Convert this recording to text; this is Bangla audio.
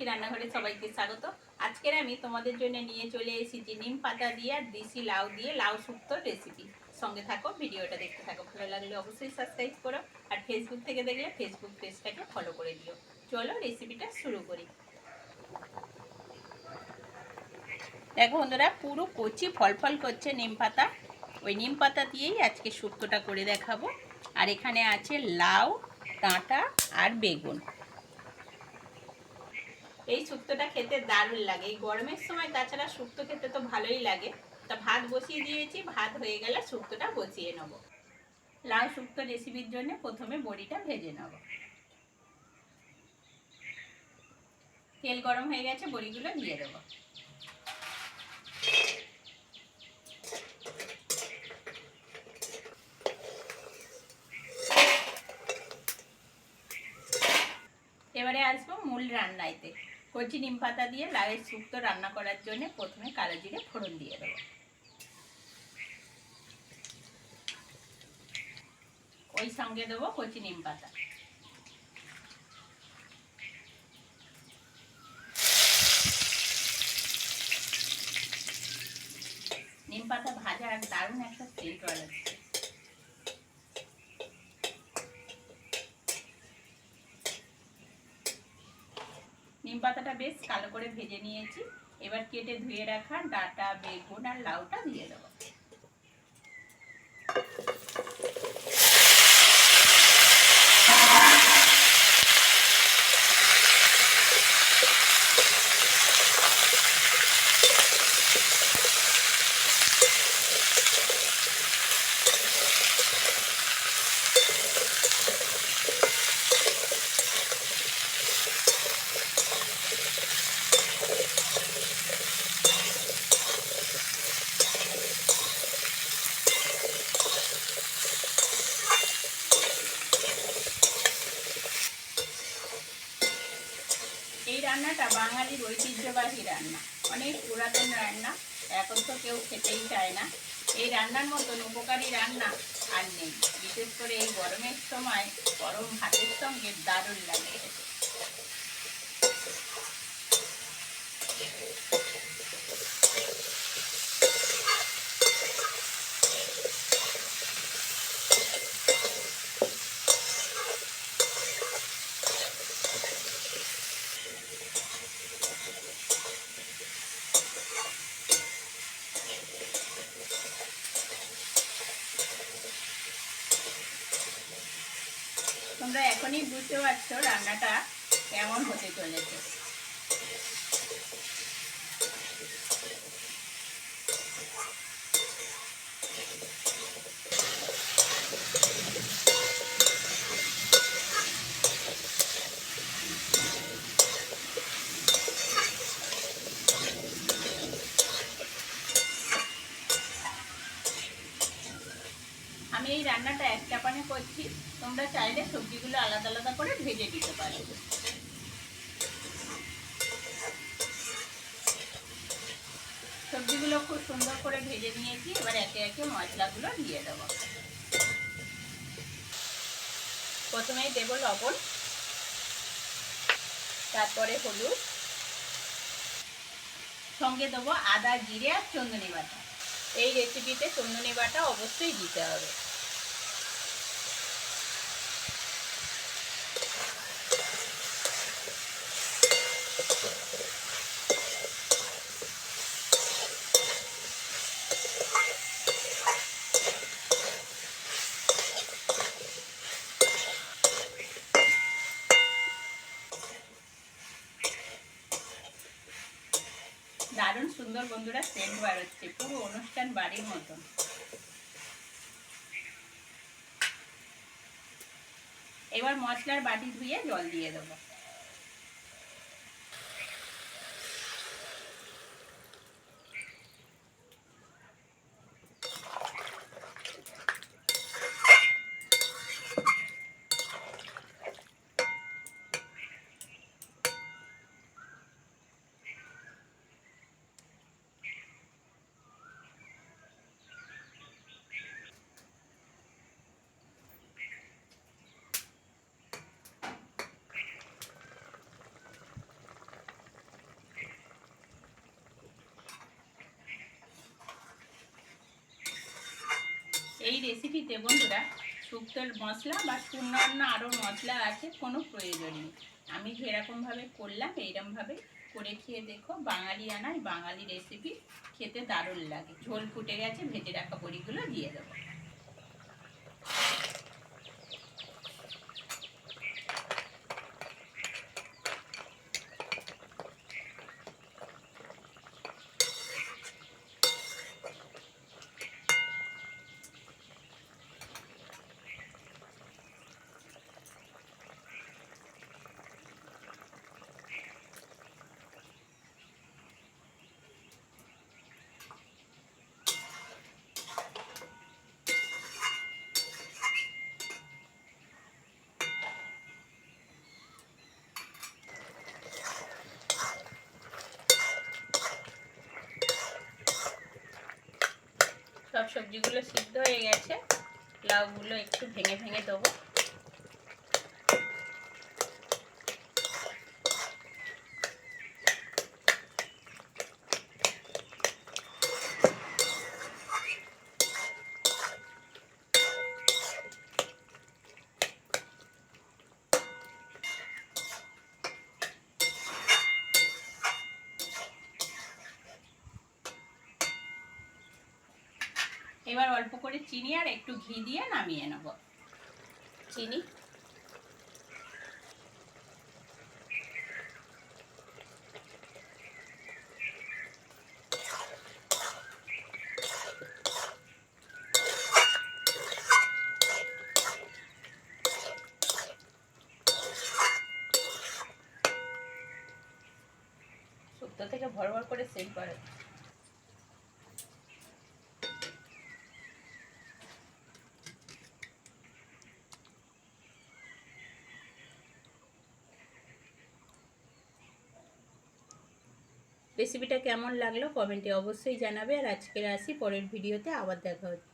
লক্ষ্মী রান্নাঘরে সবাইকে স্বাগত। আজকের আমি তোমাদের জন্য নিয়ে চলে এসেছি নিম পাতা দিয়ে আর দেশি লাউ দিয়ে লাউ শুক্তোর রেসিপি। সঙ্গে থাকো, ভিডিওটা দেখতে থাকো। ভালো লাগলে অবশ্যই সাবস্ক্রাইব করো, আর ফেসবুক থেকে দেখলে ফেসবুক পেজটাকে ফলো করে দিও। চলো রেসিপিটা শুরু করি। দেখো বন্ধুরা, পুরো কচি ফল ফল করছে নিম পাতা। ওই নিম পাতা দিয়েই আজকে শুক্তোটা করে দেখাবো। আর এখানে আছে লাউ, ডাঁটা আর বেগুন। এই শুক্তোটা খেতে দারুণ লাগে এই গরমের সময়। তাছাড়া শুক্তো খেতে তো ভালোই লাগে। তা ভাত বসিয়ে দিয়েছি, ভাত হয়ে গেলে শুক্তোটা বসিয়ে নেব। লাউ শুক্তো রেসিপির জন্য প্রথমে বড়িটা ভেজে নেব। তেল গরম হয়ে গেছে, বড়িগুলো দিয়ে দেবো। এবারে আসবো মূল রান্নাইতে। কচি নিম পাতা দিয়ে লাউয়ের শুক্তো রান্না করার জন্য প্রথমে কালো জিরে ফোড়ন দিয়ে দেবো। ওই সঙ্গে দেবো কচি নিম পাতা। নিম পাতা ভাজা আর দারুণ একটা সেন্ট আসছে। নিম পাতাটা বেশ কালো করে ভেজে নিয়েছি। এবার কেটে ধুয়ে রাখা ডাঁটা, বেগুন আর লাউটা দিয়ে দেবো। এই রান্নাটা বাঙালির ঐতিহ্যবাহী রান্না, অনেক পুরাতন রান্না। এখন তো কেউ খেতেই চায় না। এই রান্নার মতন উপকারী রান্না আর নেই। বিশেষ করে এই গরমের সময় গরম ভাতের সঙ্গে দারুণ লাগে। তোমরা এখনই বুঝতে পারছো রান্নাটা কেমন হতে চলেছে। আমি এই রান্নাটা এক চাপানে করছি, তোমরা চাইলে সবজিগুলো আলাদা আলাদা করে ভেজে দিতে পারো। সবজিগুলো খুব সুন্দর করে ভেজে নিয়েছি। এবার একে একে মশলাগুলো দিয়ে দেবো। প্রথমেই দেব লবণ, তারপরে হলুদ, সঙ্গে দেবো আদা, জিরে আর চন্দনী বাটা। এই রেসিপিতে চন্দনী বাটা অবশ্যই দিতে হবে। দারুণ সুন্দর বন্ধুরা সেন্ট বার হচ্ছে, পুরো অনুষ্ঠান বাড়ির মতন। এবার মশলার বাটি ধুয়ে জল দিয়ে দেবো। রেসিপিতে বন্ধুরা শুক্তোর মশলা বা অন্যান্য আরও মশলা আছে কোনো প্রয়োজন নেই। আমি যেরকমভাবে করলাম এইরকমভাবে করে খেয়ে দেখো। বাঙালি আনাই বাঙালি রেসিপি, খেতে দারুণ লাগে। ঝোল ফুটে গেছে, ভেজে রাখা বড়িগুলো দিয়ে দেবো। সব সবজিগুলো সিদ্ধ হয়ে গেছে, লাউগুলো একটু ভেঙে ভেঙে দেবো। এবার অল্প করে চিনি আর একটু ঘি দিয়ে নামিয়ে নেব। চিনি, শুক্তো থেকে ভর ভর করে সেভ করে। রেসিপিটা কেমন লাগলো কমেন্টে অবশ্যই জানাবে। আর আজকের আসি, পরের ভিডিওতে আবার দেখা হচ্ছে।